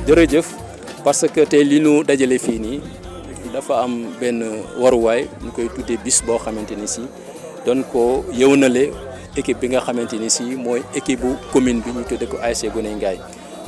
jërëjëf parce que tey li nu dajale fii nii dafa am benn waruwaay ñu koy tuddee bis boo xamante ni si doon ko yëwnale équipe bi nga xamante ni si mooy équipe bu commune bi ñu tuddee ko ASC Guney Ngaye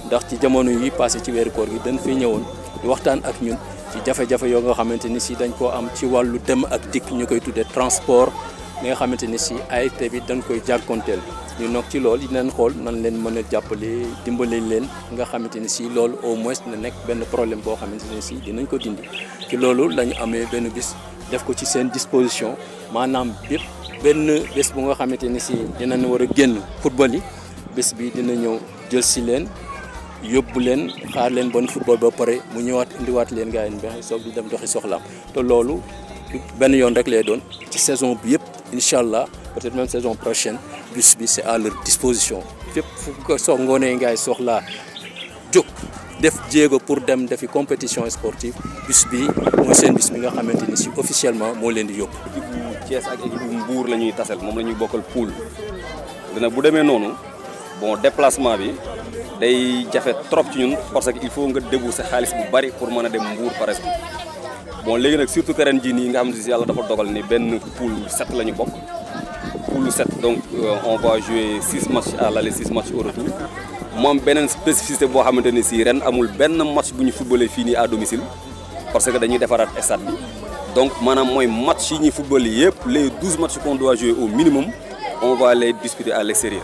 ndax ci jamono yi passé ci weeru koor gi dañ fi ñëwoon di waxtaan ak ñun ci jafe-jafe yoo nga xamante ni si dañ koo am ci wàllu dem ak dikk ñu koy tuddee transport li nga xamante ni si ASC bi dañ koy jànkoonteel ñu nag ci loolu dinañ xool nan leen mën a jàppale dimbale leen nga xamante ni si loolu au moins na nekk benn problème boo xamante ni si dinañ ko dindi ci loolu la ñu amee benn bis def ko ci seen disposition maanaam bépp benn bés bu nga xamante ni si dinañ war a génn football yi bés bi dina ñëw jël si leen yóbbu leen xaar leen bon football ba pare mu ñëwaat indiwaat leen gars yi ba soog di dem doxi soxlaam te loolu benn yoon rek lay doon ci saison bi yëpp incha allah peut-être même saison prochaine bus bi c'est à leur disposition fépp fu ko soog Ngoné Ngaye soxlaa jóg def jéego pour dem defi compétition sportive bus bi mooy seen bus bi nga xamante ni si officiellement moo leen di yóbbu. équipe bu Thiès ak équipe bu Mbour la ñuy tasel moom la ñuy bokkal poule dina bu demee noonu bon déplacement bi day jafe trop ci ñun parce que il faut nga débourser xaalis bu bari pour mën a dem Mbour par exemple bon léegi nag surtout que ren jii nii nga xam ne si yàlla dafa dogal ni benn poule 7 la ñu bokk poule 7 donc on va jouer 6 matchs à l'aller 6 matchs au retour moom beneen spécificité boo xamante ne si ren amul benn match bu ñu footballé fii nii à domicile parce que dañuy defaraat stade bi donc maanaam mooy match yi ñuy footballé yëpp les 12 matchs qu'on doit jouer au minimum on va les disputer à l'extérieur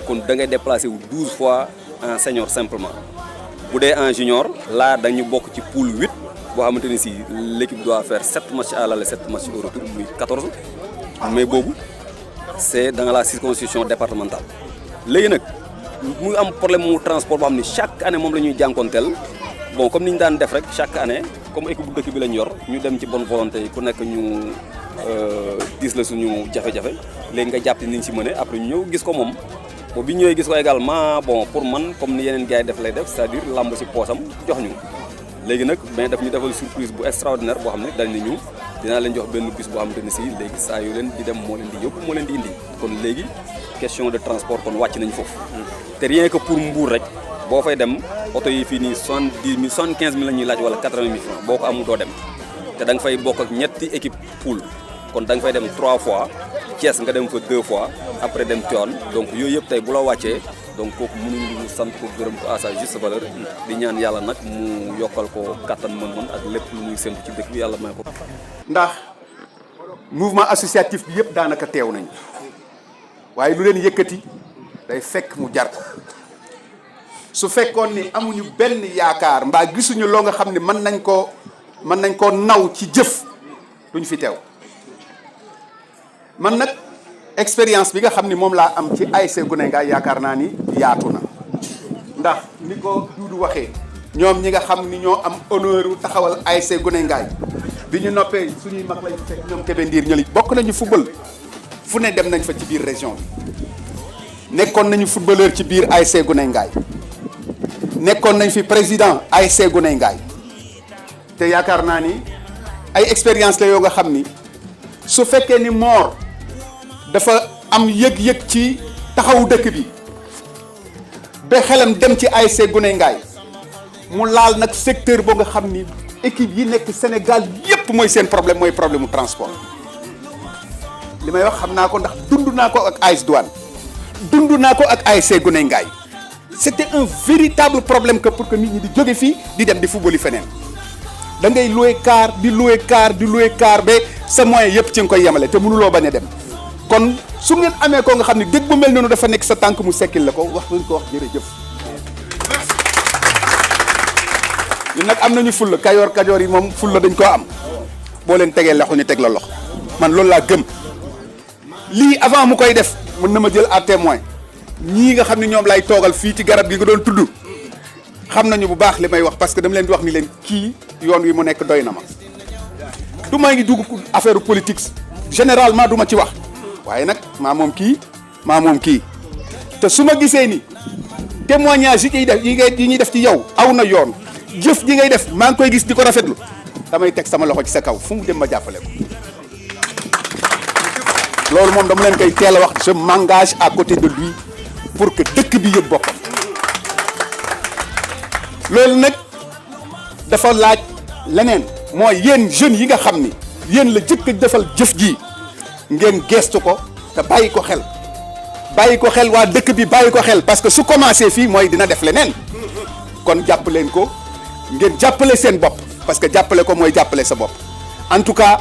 kon da ngay déplacé wu 12 fois en senior simplement bu dee en junior là dañu bokk ci poule 8 boo xamante ni si l'équipe doit faire 7 matchs à l'aller 7 matchs au retour muy 14 mais boobu c'est dans la circonscription départementale léegi nag muy am problème mu transport boo xam ni chaque année moom la ñuy jànkonteel bon comme ni ñu daan def rek chaque année comme équipe bu dëkk bi lañ yor ñu dem ci bonne volonté yi ku nekk ñu gis la suñu jafe-jafe léegi nga jàpp ni ñu si mëne après ñu ñëw gis ko moom bon bi ñëwee gis ko également bon pour man comme ni yeneen gars yi def lay def c'est-à-dire lamb si poosam jox ñu léegi nag mais daf ñu defal surprise bu extraordinaire boo xam ne dañ ne ñu dinaa leen jox benn bus boo xamante ne si léegi saa yu leen di dem moo leen di yóbbu moo leen di indi kon léegi question de transport kon wàcc nañu foofu te rien que pour Mbour rek boo fay dem oto yi fii nii 70 000 75 000 la ñuy laaj wala 80 000 francs boo ko amul doo dem te da nga fay bokk ak ñetti équipe poule kon da nga fay dem 3 fois Thiès nga dem fa 2 fois après dem Tivaouane donc yooyu yëpp tey bu la wàccee donc kooku mënuñu lu sant ko gërëm ko à sa juste valeur di ñaan yàlla nag mu yokkal ko kattan mën-mën ak lépp lu muy séntu ci dëkk bi yàlla may ko. ndax mouvement associatif bi yëpp daanaka teew nañ waaye lu leen yëkkati day fekk mu jar ko su fekkoon ni amuñu benn yaakaar mbaa gisuñu loo nga xam ne mën nañ koo naw ci jëf duñ fi teew man nag expérience bi nga xam ni moom laa am ci ASC Guney Ngaye yaakaar naa ni yaatu na ndax ni ko Doudou waxee ñoom ñi nga xam ni ñoo am honneur u taxawal ASC Guney Ngaye bi ñu noppee suñuy mag lañ fekk ñoom Kébé Ndiir ñoli bokk nañu football fu ne dem nañ fa ci biir région bi nekkoon nañu footballeur ci biir ASC Guney Ngaye nekkoon nañ fi président ASC Guney Ngaye te yaakaar naa ni ay expérience la yoo nga xam ni su fekkee ni Mor dafa am yëg-yëg ci taxawu dëkk bi ba xelam dem ci ASC Guney Ngaye mu laal nag secteur boo nga xam ni équipe yi nekk Sénégal yépp mooy seen problème mooy problème mu transport li may wax xam naa ko ndax dund naa ko ak AS Douane dund naa ko ak ASC Guney Ngaye c'était un véritable problème que pour que nit ñi di jóge fii di dem di football yi feneen da ngay louer car di louer car ba sa moyen yépp ci nga koy yemale te mënuloo bañ a dem kon su ngeen amee ko nga xam ne dëgg bu mel noonu dafa nekk sa tànk mu sekkil la ko wax nañ ko wax jërëjëf. ñun nag am nañu fulla kajoor yi moom fulla dañ koo am boo leen tegee loxo ñu teg la loxo man loolu laa gëm lii avant mu koy def mën na ma jël à témoin ñii nga xam ne ñoom lay toogal fii ci garab gi nga doon tudd xam nañu bu baax li may wax parce que dama leen di wax ni leen kii yoon wi mu nekk doy na ma du maa ngi dugg affaire politique généralement du ma ci wax waaye nag maa moom kii te su ma gisee ni témoignage yi ñuy def ci yow aw na yoon jëf ji ngay def maa ngi koy gis di ko rafetlu damay teg sama loxo ci sa kaw fu mu dem ma jàppale ko loolu moom dama leen koy teel a wax je m'engage à côté de lui pour que dëkk bi yëg boppam loolu nag dafa laaj leneen mooy yéen jeunes yi nga xam ni yéen la jëkk a defal jëf ji ngeen gestu ko te bàyyi ko xel waa dëkk bi bàyyi ko xel parce que su commencé fii mooy dina def leneen kon jàpp leen ko ngeen jàppale seen bopp parce que jàppale ko mooy jàppale sa bopp en tout cas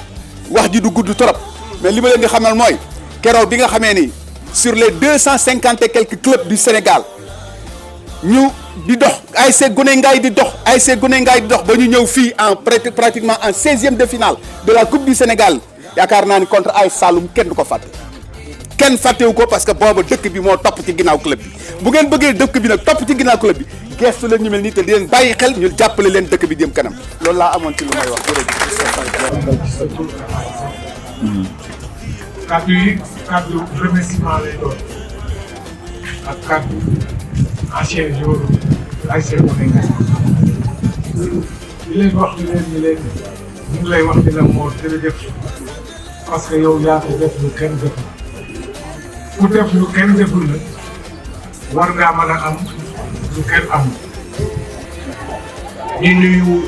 wax ji du gudd trop mais li ma leen di xamal mooy keroog bi nga xamee ni sur les 250 et quelques clubs du Sénégal ñu di dox ASC Guney Ngaay di dox ba ñu ñëw fii en pratiquement en 16e de finale de la Coupe du Sénégal yaakaar naa ni contre AS Saloum kenn du ko fàtte kenn fàttewu ko parce que booba dëkk bi moo topp ci ginnaaw club bi bu ngeen bëggee dëkk bi nag topp ci ginnaaw club bi gestu leen ñu mel nii te di leen bàyyi xel ñu jàppale leen dëkk bi jëm kanam loolu laa amoon ci lu may wax kaddu yi kaddu remerciement lay doon ak kaddu ancien joueur ASC Guney Ngaay di leen wax ñu ngi lay wax di la moo jërëjëf parce que yow yaa ko def lu kenn deful ku def lu kenn deful la war ngaa mën a am lu kenn amul. di nuyu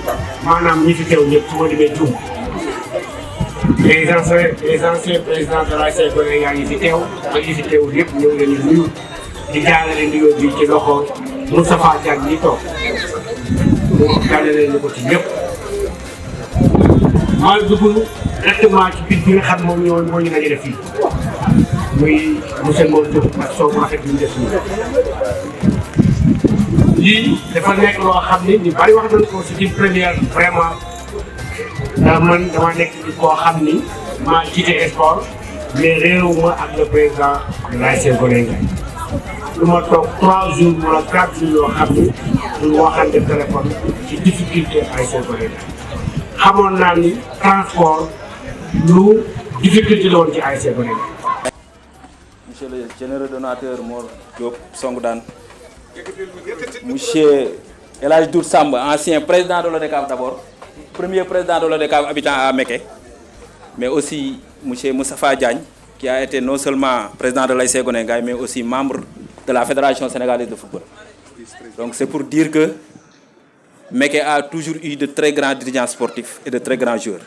maanaam ñi fi teew ñëpp su ma demee Diouf les anciens présidents de l'ASC Guney Ngaay yi fi teew ak ñi fi teewul yëpp ñëw leen di nuyu di jaarale nuyoo bi ci loxo Moustapha Diagne ñi toog mu jaarale ñu ko ci ñëpp. maa dugg directement ci biir bi nga xam moom moo ñu dajale fii muy monsieur Mor Diop ak soo bu rafet bi ñu def nii. lii dafa nekk loo xam ni ñu bari wax nañu ko c'est une première vraiment ndax man dama nekk ci koo xam ni maa jiite sport mais réewuma ak le président de l'ASC Guney Ngaay lu ma toog 3 jours wala 4 jours yoo xam ni ñu waxante téléphone ci difficulté ASC Guney Ngaay xamoon naa ni transport lu difficulté la woon ci ASC Guney Ngaay. Monsieur le généreux donateur Mor Diop Songdane, monsieur El Hadj Dour Samb, ancien président de l'ODCAV d'abord, premier président de l'ODCAV habitant à Mékhé, mais aussi monsieur Moustapha Diagne, qui a été non seulement président de l'ASC Guney Ngaay, mais aussi membre de la Fédération sénégalaise de football. Donc c'est pour dire que Mékhé a toujours eu de très grands dirigeants sportifs et de très grands joueurs.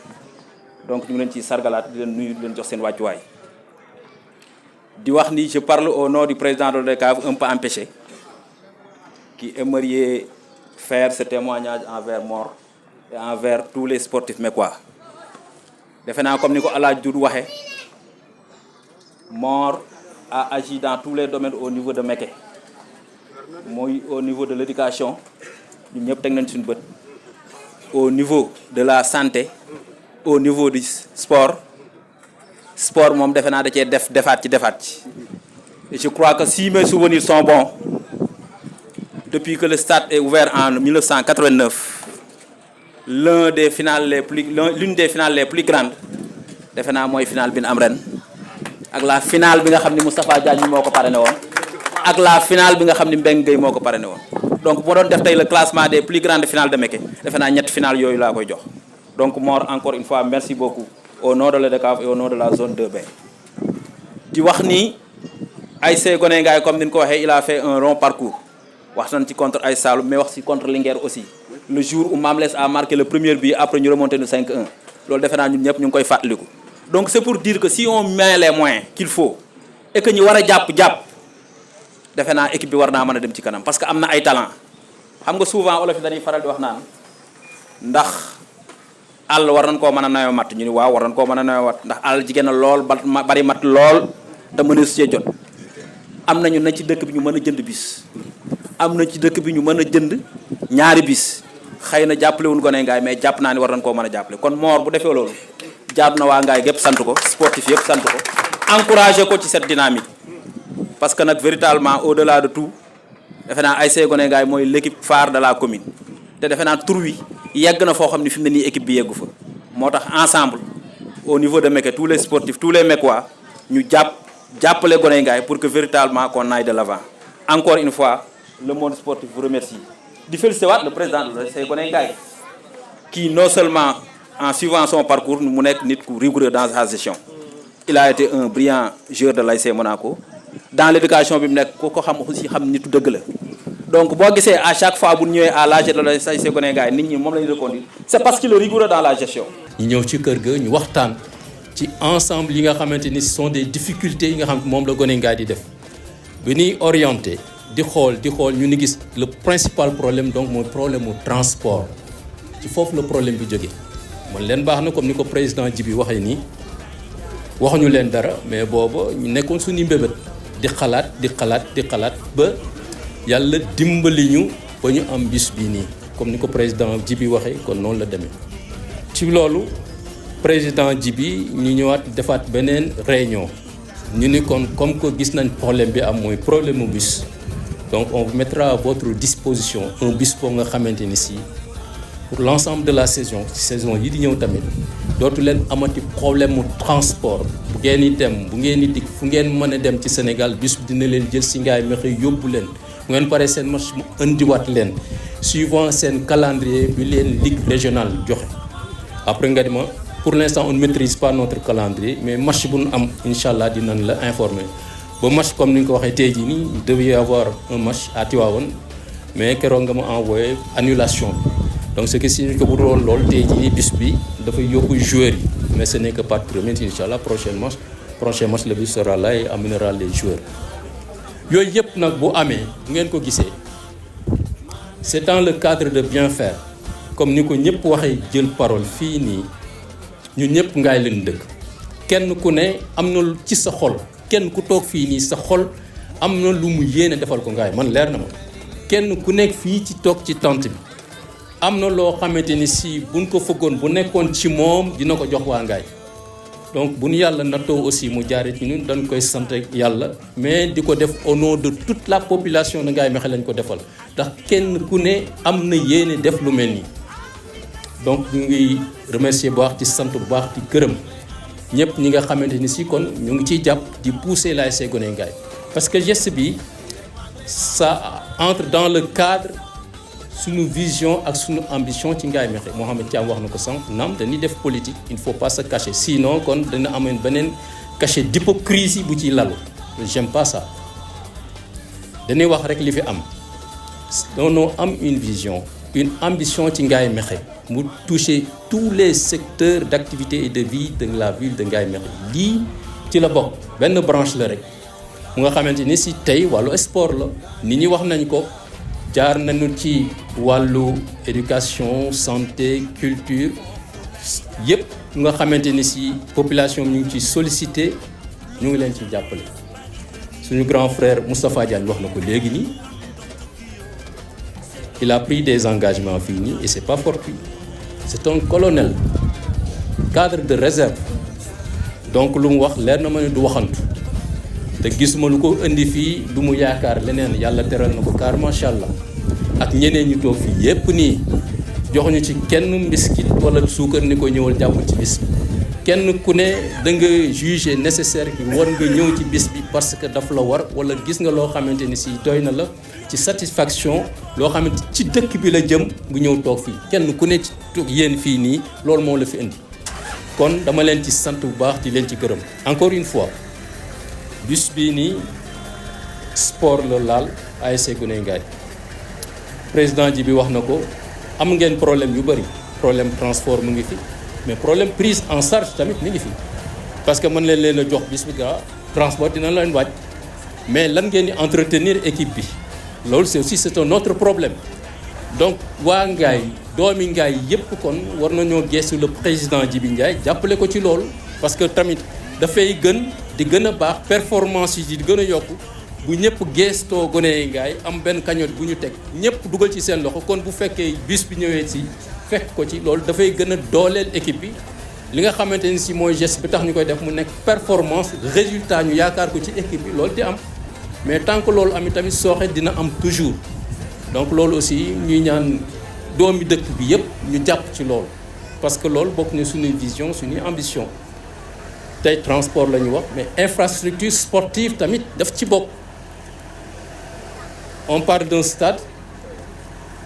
Donc ñu ngi leen ci sargalaat di leen nuyu di leen jox seen wàccuwaay. di wax ni je parle au nom du président de l'ODCAV un peu empêché, qui aimerait faire ce témoignage envers Mor et envers tous les sportifs mécois. defe naa comme ni ko El Hadj Dour waxee Mor a agi dans tous les domaines au niveau de Mékhé mooy au niveau de l'éducation ñun ñëpp teg nañ suñu bët, au niveau de la santé, au niveau du sport moom defe naa da cee defaat ci et je crois que si mes souvenirs sont bons, depuis que le stade est ouvert en 1989, l'une des finales les plus grandes defe naa mooy finale bi ñu am ren ak la finale bi nga xam ni Moustapha Diagne moo ko parrainé woon ak la finale bi nga xam ni Mbengue Gueye moo ko parrainé woon. donc boo doon def tey le classement des plus grandes finales de Mékhé defe naa ñetti finale yooyu laa koy jox. donc Mor encore une fois merci beaucoup au nom de l'ODCAV et au nom de la zone 2B. di wax ni ASC Guney Ngaay comme ni ñu ko waxee il a fait un long parcours wax nañ ci contre AS Saloum mais wax ci contre Linguère aussi le jour où Mame Less a marqué le premier but après ñu remonté nu 5-1 loolu defe naa ñun ñëpp ñu ngi koy fàttaliku. donc c'est pour dire que si on met les moyens qu'il faut et que ñu war a jàpp defe naa équipe bi war naa mën a dem ci kanam parce que am na ay talent xam nga souvent olof yi dañuy faral di wax naan ndax àll war nañ koo mën a nayoo matt ñu ni waaw war nañ koo mën a nayoo matt ndax àll jigéen na lool bari matt lool te mën a cee jot am nañu na ci dëkk bi ñu mën a jënd bis am na ci dëkk bi ñu mën a jënd ñaari bis xëy na jàppale wuñ Guney Ngaay mais jàpp naa ni war nañ koo mën a jàppale kon Mor bu defee loolu jaadu na waa Ngaay gépp sant ko sportif yëpp sant ko encouragé ko ci cette dynamique parce que nag véritablement au-delà de tout defe naa ASC Guney Ngaay mooy l'équipe phare de la commune te defe naa tur wi yegg na foo xam ne fi mu ne nii équipe bi yeggu fa moo tax ensemble au niveau de Mékhé tous les sportifs tous les Mécois ñu jàppale Guney Ngaay pour que véritablement qu'on aille de l'avant. Encore une fois le monde sportif vous remercie di féliciter waat le président de l'ASC Guney Ngaay qui non seulement en suivant son parcours mu nekk nit ku rigoureux dans sa gestion il a été un brillant joueur de l'ASC Monaco dans l'éducation bi mu nekk ku ko xam aussi xam nitu dëgg la donc boo gisee à chaque fois bu ñëwee à l'AG de l'ASC Gonengaay nit ñi moom la ñu reconduire c'est parce qu'il est rigoureux dans la gestion. ñu ñëw ci kër ga ñu waxtaan ci ensemble yi nga xamante ni ce sont des difficultés yi nga xam moom la Gonengaay di def bi ñuy orienté di xool ñu ni gis le principal problème donc mooy problème mu transport ci foofu la problème bi jógee man leen baax na comme ni ko président Djibi waxee nii waxuñu leen dara mais booba ñu nekkoon suñu mbébét di xalaat ba yàlla dimbali ñu ba ñu am bis bii nii comme ni ko président Djibi waxee kon noonu la demee ci loolu président Djibi ñu ñëwaat defaat beneen réunion ñu ni kon comme que gis nañ problème bi am mooy problème mu bus donc on vous mettra à votre disposition un bus boo nga xamante ni si pour l'ensemble de la saison yi di ñëw tamit dootu leen amati problème mu transport bu ngeen di dem bu ngeen di dikk fu ngeen mën a dem ci Sénégal bus bi dina leen jël si Ngaye Mékhé yóbbu leen bu ngeen paree seen match mu indiwaat leen suivant seen calendrier bi leen ligue régionale joxe après nga di ma pour l'instant on ne maîtrise pas notre calendrier mais match bu nu am incha allah dinañ la informer ba match comme ni nga ko waxee tey jii nii il devait y avoir un match à Tivaouane mais keroog nga ma envoyé annulation bi donc ce qui signifie que bu doon lool tey jii bis bi dafay yóbbu joueurs yi mais ce n'est que partie remise incha allah prochain match le bus sera là et amènera les joueurs yooyu yëpp nag bu amee bu ngeen ko gisee c'est dans le cadre de bien faire comme ni ko ñëpp waxee jël parole fii nii ñun ñëpp Ngaye leen dëkk kenn ku ne am na ci sa xol kenn ku toog fii nii sa xol am na lu mu yéene defal ko Ngaye man leer na ma kenn ku nekk fii ci toog ci tente bi am na loo xamante ni si buñ ko fëggoon bu nekkoon ci moom dina ko jox waa Ngaye donc bu ñu yàlla nattoo aussi mu jaaree ci ñun dañ koy sant yàlla mais di ko def au nom de toute la population de Ngaye Mékhé lañ ko defal ndax kenn ku ne am na yéene def lu mel nii donc ñu ngi remercier bu baax ci sant bu baax di gërëm ñëpp ñi nga xamante ni si kon ñu ngi ciy jàpp di pousser l'ASC Gonengaay parce que geste bi ça entre dans le cadre suñu vision ak suñu ambition ci Ngaye Mékhé Mohamed Thiam wax na ko sànq naam dañuy def politique il faut pas se cacher sinon kon dana ameen beneen cachet d'hypocrisie bu ciy lalu j'aime pas ça dañuy wax rek li fi am doonoo am une vision une ambition ci Ngaye Mékhé mu toucher tous les secteurs d'activité et de vie de la ville de Ngaye Mékhé lii ci la bokk benn branche la rek mu nga xamante ni si tey wàllu sport la nit ñi wax nañ ko jaar nañu ci wàllu éducation santé culture yëpp nga xamante ni si population ñu ngi ci sollicité ñu ngi leen ci jàppale suñu grand frère Moustapha Diagne wax na ko léegi nii il a pris des engagements fii nii et c'est pas fortuit c'est un colonel cadre de réserve donc lu mu wax leer na ma ne du waxantu te gisuma lu ko indi fii lu mu yaakaar leneen yàlla teral na ko car macha allah ak ñeneen ñu toog fii yépp nii joxuñu ci kenn mbiskit wala suukar ni ko ñëwal jàpp ci bis bi kenn ku ne da nga juger nécessaire ki war nga ñëw ci bis bi parce que daf la war wala gis nga loo xamante ni si doy na la ci satisfaction loo xamante ci dëkk bi la jëm nga ñëw toog fii kenn ku ne ci yéen fii nii loolu moo la fi indi kon dama leen ci sant bu baax di leen ci gërëm encore une fois bus bii nii sport la laal ASC Gonengaay président ji bi wax na ko am ngeen problème yu bëri problème transport mu ngi fi mais problème prise en charge tamit mi ngi fi parce que mën leen a jox bis bi ga transport dina leen wàcc mais lan ngeen di entretenir équipe bi loolu c'est un autre problème donc waa Ngaye doomi Ngaye yépp kon war nañoo gestu le président Djibi Ndiaye jàppale ko ci loolu parce que tamit dafay di gën a baax performance yi di gën a yokku bu ñëpp geestoo Gonengaay am benn cagnotte bu ñu teg ñëpp dugal ci seen loxo kon bu fekkee bus bi ñëwee si fekk ko ci loolu dafay gën a dooleel équipe bi li nga xamante ni si mooy geste bi tax ñu koy def mu nekk performance résultat ñu yaakaar ko ci équipe bi loolu di am mais tant que loolu am tamit sooxe dina am toujours donc loolu aussi ñuy ñaan doomi dëkk bi yëpp ñu jàpp ci loolu parce que loolu bokk na suñuy vision suñuy ambition tey transport la ñu wax mais infrastructure sportive tamit daf ci bokk on parle d'un stade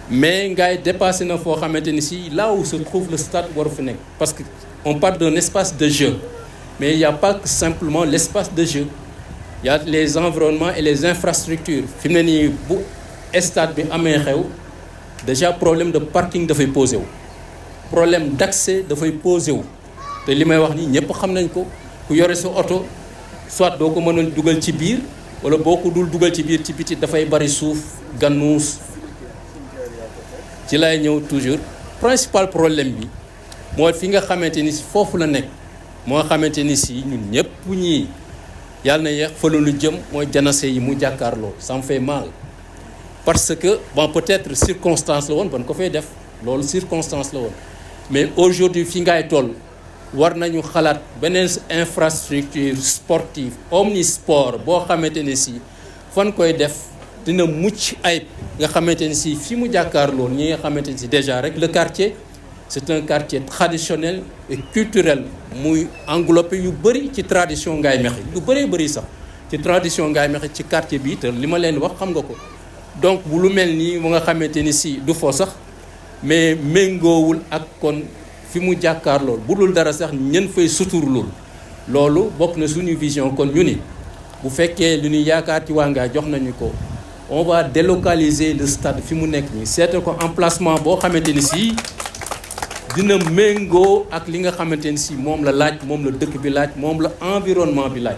mais Ngaye dépassé na foo xamante ni si là où se trouve le stade waru fi nekk parce que on parle d'un espace de jeu mais il y a pas que simplement l'espace de jeu il y a les environnements et les infrastructures fi mu ne nii bu stade bi amee xew déjà problème de parking dafay posé wu problème d'accès dafay posé wu te li may wax ni ñëpp xam nañ ko ku yore sa oto soit doo ko mën a dugal ci biir wala boo ko dul dugal ci biir ci biti dafay bari suuf gannuus ci lay ñëw toujours principal problème bi mooy fi nga xamante ni si foofu la nekk moo xamante ni si ñun ñëpp ñii yàlla na yeex fa lu jëm mooy janase yi mu jàkkaarloo ça me fait mal parce que bon peut-être circonstance la woon ban ko fay def loolu circonstance la woon mais aujourd'hui fi ngay toll war nañu xalaat beneen infrastructure sportive omnisport boo xamante ne si fan koy def dina mucc ayib nga xamante ne si fi mu jàkkaarloo ñi nga xamante ne si déjà rek le quartier c'est un quartier traditionnel et culturel muy englobé yu bëri ci tradition Ngaye Mékhé lu bëree bëri sax ci tradition Ngaye Mékhé ci quartier bi te li ma leen wax xam nga ko donc bu lu mel nii mu nga xamante ni si du fo sax mais méngoowul ak kon fi mu jàkkaarlool bu dul dara sax ñen fay suturlul loolu bokk na suñu vision kon ñu ni bu fekkee lu ñuy yaakaar ci waa Ngaye jox nañu ko on va délocaliser le stade fi mu nekk nii seetal ko emplacement boo xamante ni si dina méngoo ak li nga xamante ni si moom la laaj moom la dëkk bi laaj moom la environnement bi laaj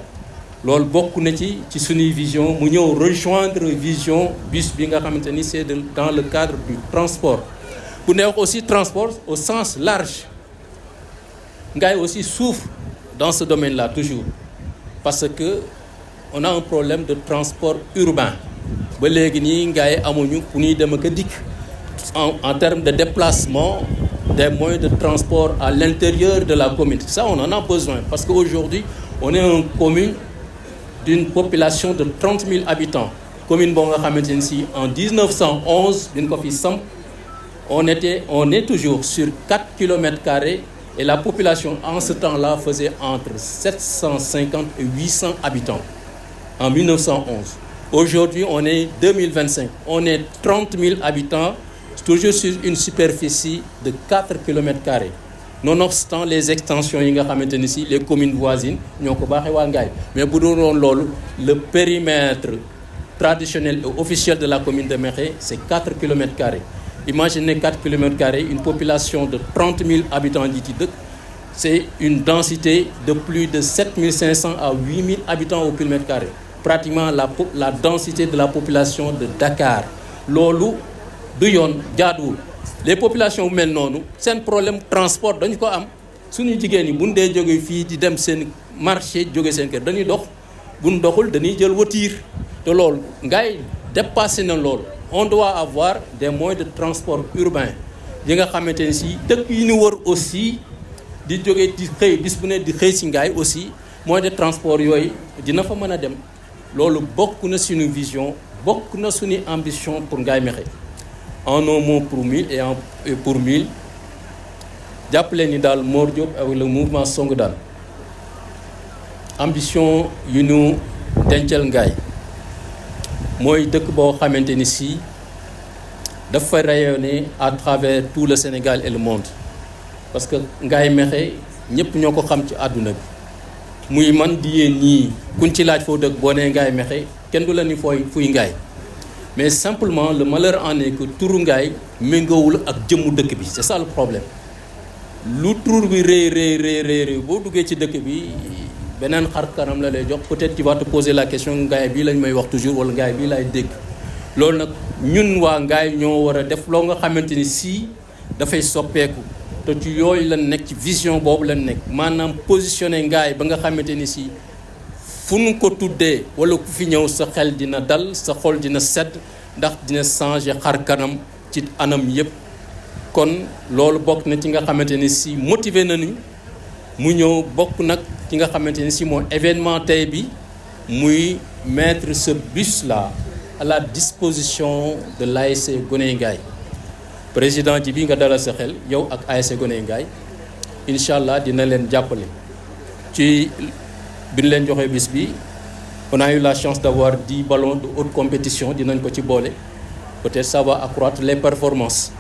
loolu bokk na ci suñuy vision mu ñëw rejoindre vision bus bi nga xamante ni c'est dans le cadre du transport bu ne wax aussi transport au sens large Ngaye aussi souffre dans ce domaine-là toujours parce que on a un problème de transport urbain ba léegi nii Ngaye amuñu fu ñuy dem ak a dikk en termes de déplacement des moyens de transport à l'intérieur de la commune ça on en a besoin parce qu'aujourd'hui on est une commune d'une population de 30 000 habitants commune boo nga xamante ne si en 1911 bi ñu ko fi samp on est toujours sur 4 km² et la population en ce temps-là faisait entre 750 et 800 habitants en 1911 aujourd'hui on est 2025 on est 30 000 habitants toujours sur une superficie de 4 km². Nonobstant les extensions yi nga xamante ni si les communes voisines ñoo ko baaxee waa Ngaye mais bu doon loolu le périmètre traditionnel et officiel de la commune de Mékhé c'est 4 km². Imaginez 4 km², une population de 30 000 habitants yi ci dëkk c'est une densité de plus de 7 500 à 8 000 habitants au kilomètre carré pratiquement la densité de la population de Dakar loolu du yoon jaaduwul les populations bu mel noonu seen problème transport dañu ko am suñu jigéen yi buñ dee jóge fii di dem seen marché jóge seen kër dañuy dox buñ doxul dañuy jël voiture te loolu Ngaye dépassé na loolu on doit avoir des moyens de transport urbain yi nga xamante ne si dëkk yi ñu wër aussi di jóge di xëy bis bu ne di xëy si Ngaye aussi moyens de transport yooyu dina fa mën a dem loolu bokk na suñu vision bokk na suñu ambition pour Ngaye Mékhé en un mot pour mille et pour mille jàppale ni daal Mor Diop avec le mouvement Songu daal ambition yu ñu dencal Ngaye mooy dëkk boo xamante ni si dafa rayonner à travers tout le Sénégal et le monde parce que Ngaye Mékhé ñëpp ñoo ko xam ci àdduna bi muy man di yéen ñii kuñ ci laaj foo dëkk boo nee Ngaye Mékhé kenn du la ni fuy Ngaye mais simplement le malheur en est que turu Ngaye méngoowul ak jëmmu dëkk bi c'est ça le problème lu tur bi rëy boo duggee ci dëkk bi beneen xar kanam la lay jox peut-être tu vas te poser la question Ngaye bii lañ may wax toujours wala Ngaye bii laay dégg loolu nag ñun waa Ngaye ñoo war a def loo nga xamante ni si dafay soppeeku te ci yooyu lan nekk ci vision boobu lan nekk maanaam positionné Ngaye ba nga xamante ni si fu nu ko tuddee wala ku fi ñëw sa xel dina dal sa xol dina sedd ndax dina changer xar kanam ci anam yëpp kon loolu bokk na ci nga xamante ni si motivé nañu mu ñëw bokk nag ci nga xamante ni si moo événement tey bi muy mettre ce bus là à la disposition de l'ASC Goney Ngaye président ji bi nga dalal sa xel yow ak ASC Goney Ngaye incha allah dina leen jàppale ci bi ñu leen joxee bis bi on a eu la chance d'avoir 10 ballons de haute compétition dinañ ko ci boole peut-être ça va accroître les performances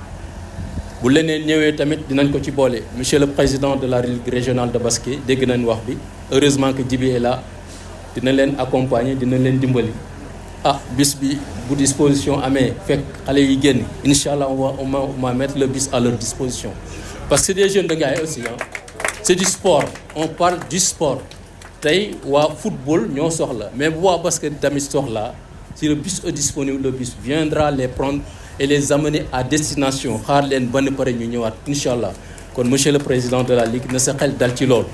bu leneen ñëwee tamit dinañ ko ci boole monsieur le président de la ligue régionale de basket dégg nañ wax bi heureusement que Djibi est là dina leen accompagner dina leen dimbali ah bis bi bu disposition amee fekk xale yi génn incha allah on va mettre le bus à leur disposition parce que c'est des jeunes de gars aussi ah c'est du sport on parle du sport tey waa football ñoo soxla mais bu waa basket tamit soxla si le bus est disponible le bus viendra les prendre et les amener à destination xaar leen ba ne pare ñu ñëwaat incha allah kon monsieur le président de la ligue na sa xel dal ci loolu